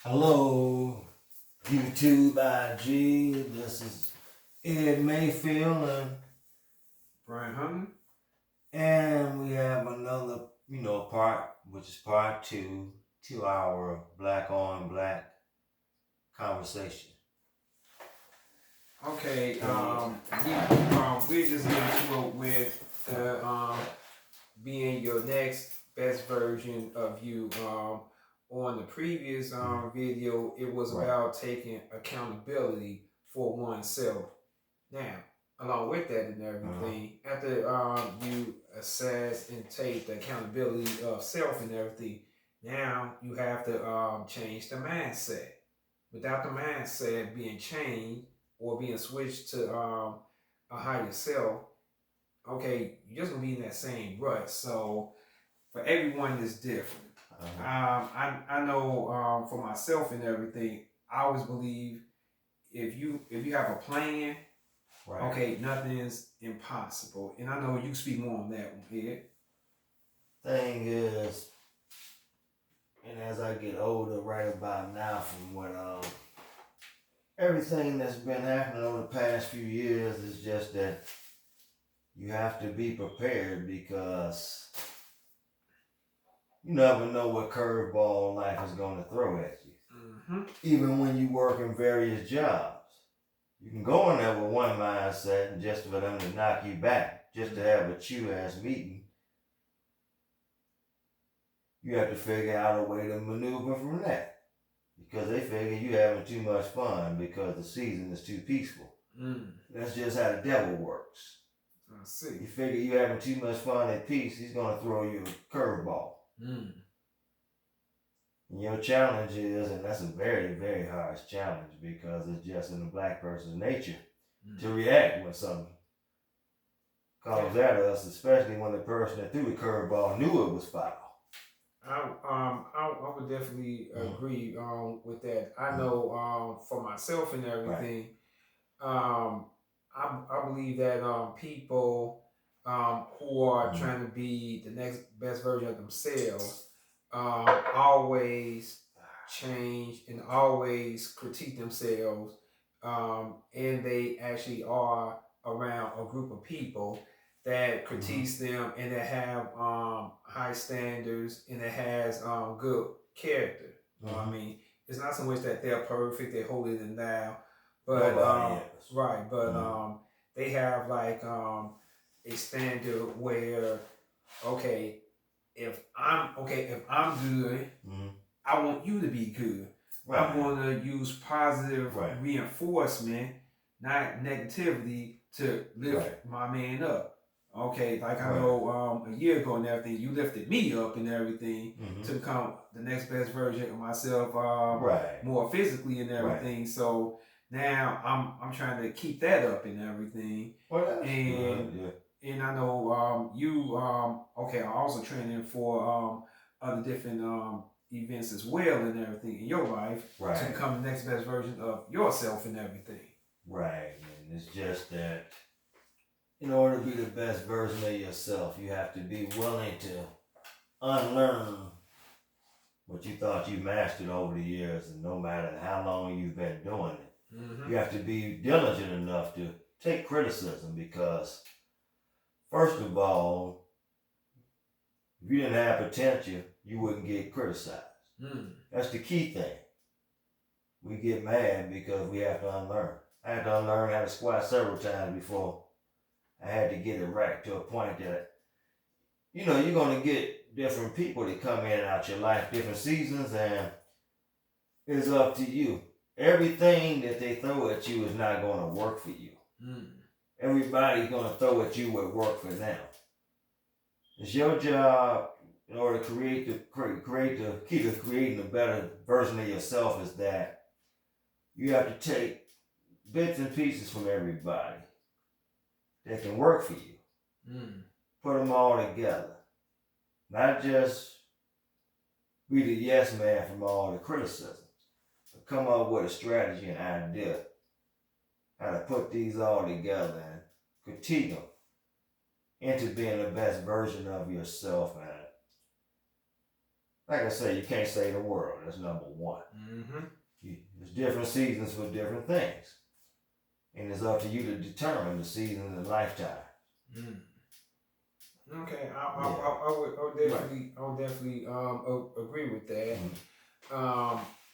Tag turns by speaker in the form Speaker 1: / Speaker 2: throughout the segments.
Speaker 1: Hello, YouTube IG. This is Ed Mayfield,
Speaker 2: Brian Hunter.
Speaker 1: and we have another, part, which is part 2 hour black on black conversation.
Speaker 2: Okay, we're just getting to it with the being your next best version of you. On the previous video, it was
Speaker 1: Right.
Speaker 2: about taking accountability for oneself. Now, along with that and everything, after you assess and take the accountability of self and everything, now you have to change the mindset. Without the mindset being changed or being switched to a higher self, okay, you're just gonna be in that same rut. So for everyone, it's different. I know for myself and everything, I always believe if you have a plan,
Speaker 1: Right.
Speaker 2: okay, nothing is impossible. And I know you speak more on that one, Ed.
Speaker 1: Thing is, and as I get older, right about now, from what everything that's been happening over the past few years is just that you have to be prepared because you never know what curveball life is going to throw at you. Even when you work in various jobs, you can go in there with one mindset and just for them to knock you back, just to have a chew ass meeting. You have to figure out a way to maneuver from that because they figure you having too much fun because the season is too peaceful. That's just how the devil works.
Speaker 2: I see.
Speaker 1: You figure you having too much fun at peace, he's going to throw you a curveball. And your challenge is, and that's a very, very harsh challenge because it's just in the black person's nature to react when something comes at us, especially when the person that threw the curveball knew it was foul.
Speaker 2: I would definitely agree with that. I know for myself and everything, I believe that people who are trying to be the next best version of themselves always change and always critique themselves, and they actually are around a group of people that critiques them and that have high standards and that has good character. I mean, it's not so much that they're perfect, they're holier than thou, but right, but they have like a standard where if I'm good, I want you to be good. Right. I'm going to use positive reinforcement, not negativity, to lift my man up. Okay, like I know a year ago and everything, you lifted me up and everything to become the next best version of myself, more physically and everything. So now I'm trying to keep that up and everything. And I know you are also training for other different events as well and everything in your life to become the next best version of yourself and everything.
Speaker 1: Right, and it's just that in order to be the best version of yourself, you have to be willing to unlearn what you thought you mastered over the years, and no matter how long you've been doing it, you have to be diligent enough to take criticism because, first of all, if you didn't have potential, you wouldn't get criticized. That's the key thing. We get mad because we have to unlearn. I had to unlearn how to squat several times before I had to get it right to a point that, you're going to get different people that come in and out your life, different seasons, and it's up to you. Everything that they throw at you is not going to work for you. Everybody's going to throw at you what work for them. It's your job in order to keep creating a better version of yourself is that you have to take bits and pieces from everybody that can work for you. Put them all together. Not just be the yes man from all the criticisms, but come up with a strategy and idea how to put these all together and critique them into being the best version of yourself. And like I say, you can't save the world. That's number one.
Speaker 2: Mm-hmm.
Speaker 1: There's different seasons for different things, and it's up to you to determine the season and lifetime.
Speaker 2: Mm. Okay,
Speaker 1: Yeah.
Speaker 2: I would definitely, agree with that.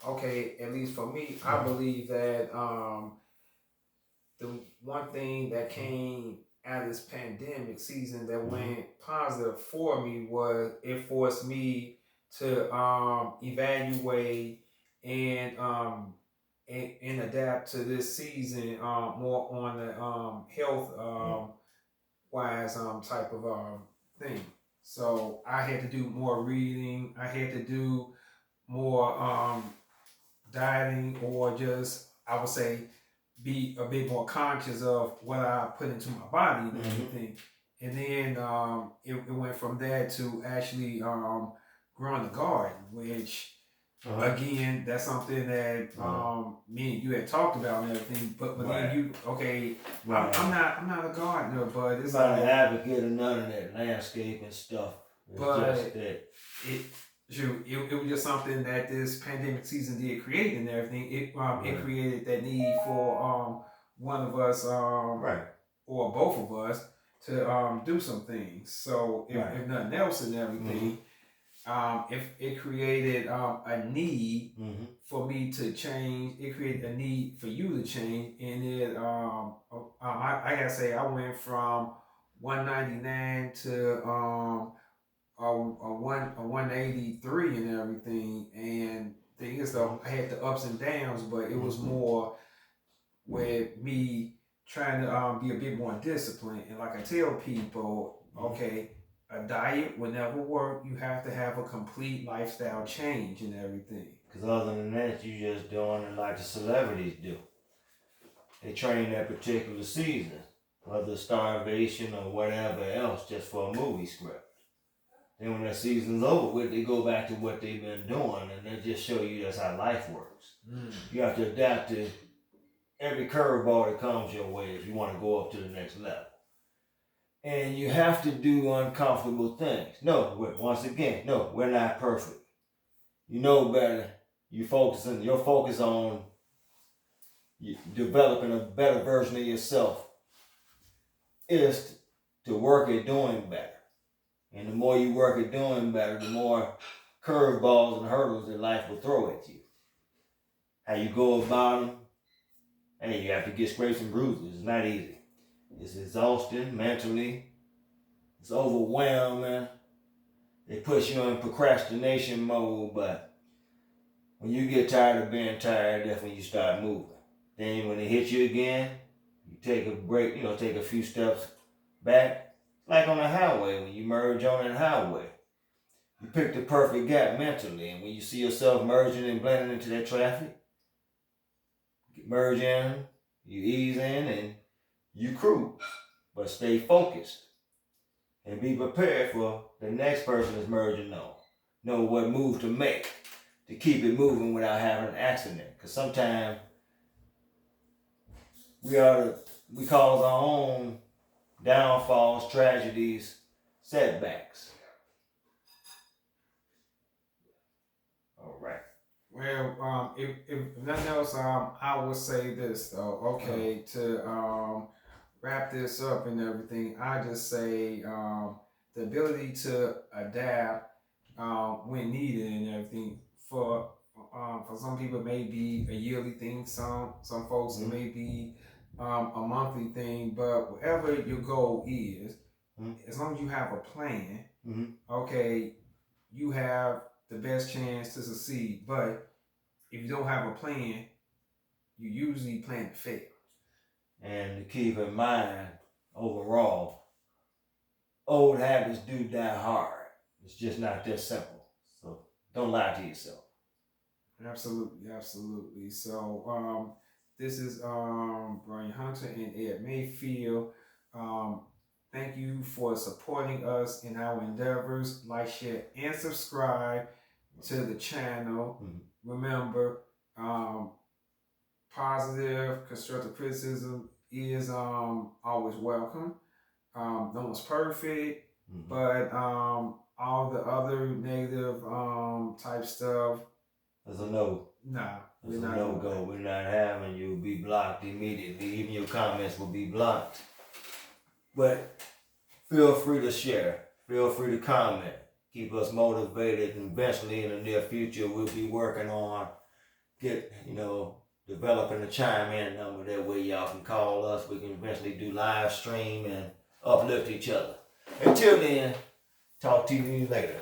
Speaker 2: Okay, at least for me, I believe that the one thing that came out of this pandemic season that went positive for me was it forced me to evaluate and and adapt to this season more on the health wise type of thing. So I had to do more reading. I had to do more dieting, or just I would say be a bit more conscious of what I put into my body and everything. And then it went from that to actually growing a garden, which again, that's something that me and you had talked about and everything. But then you I'm not a gardener, but it's
Speaker 1: not
Speaker 2: like
Speaker 1: an advocate of none of that landscape and stuff. It's
Speaker 2: but
Speaker 1: just that
Speaker 2: it was just something that this pandemic season did create and everything. It created that need for one of us or both of us to do some things. So if nothing else and everything, if it created a need for me to change, it created a need for you to change, and it I gotta say I went from 199 to a 183 and everything. And thing is though, I had the ups and downs, but it was more with me trying to be a bit more disciplined. And like I tell people, okay, a diet will never work. You have to have a complete lifestyle change and everything.
Speaker 1: Because other than that, you just doing it like the celebrities do. They train that particular season, whether starvation or whatever else, just for a movie script. Then when that season's over with, they go back to what they've been doing, and they just show you that's how life works. You have to adapt to every curveball that comes your way if you want to go up to the next level. And you have to do uncomfortable things. No, once again, no, we're not perfect. You know better. Your focus on developing a better version of yourself is to work at doing better. And the more you work at doing better, the more curveballs and hurdles that life will throw at you. How you go about them, hey, you have to get scrapes and bruises. It's not easy. It's exhausting mentally. It's overwhelming. It puts you in procrastination mode, but when you get tired of being tired, that's when you start moving. Then when it hits you again, you take a break, take a few steps back. Like on the highway, when you merge on that highway, you pick the perfect gap mentally, and when you see yourself merging and blending into that traffic, you merge in, you ease in, and you cruise. But stay focused and be prepared for the next person that's merging on. Know what move to make to keep it moving without having an accident. Because sometimes we cause our own downfalls, tragedies, setbacks. All right.
Speaker 2: Well, if nothing else, I would say this though. Okay, to wrap this up and everything, I just say the ability to adapt when needed and everything. For some people, it may be a yearly thing. Some folks it may be a monthly thing. But whatever your goal is, as long as you have a plan, okay, you have the best chance to succeed. But if you don't have a plan, you usually plan to fail.
Speaker 1: And to keep in mind, overall, old habits do die hard. It's just not that simple. So don't lie to yourself.
Speaker 2: Absolutely. So this is Brian Hunter and Ed Mayfield. Thank you for supporting us in our endeavors. Like, share, and subscribe to the channel. Remember, positive, constructive criticism is always welcome. No one's perfect, but all the other negative type stuff,
Speaker 1: There's a no.
Speaker 2: nah, we're
Speaker 1: It's a
Speaker 2: not
Speaker 1: no
Speaker 2: doing
Speaker 1: go. We're not having you be blocked immediately. Even your comments will be blocked. But feel free to share. Feel free to comment. Keep us motivated, and eventually in the near future we'll be working on developing a chime in number. That way y'all can call us. We can eventually do live stream and uplift each other. Until then, talk to you later.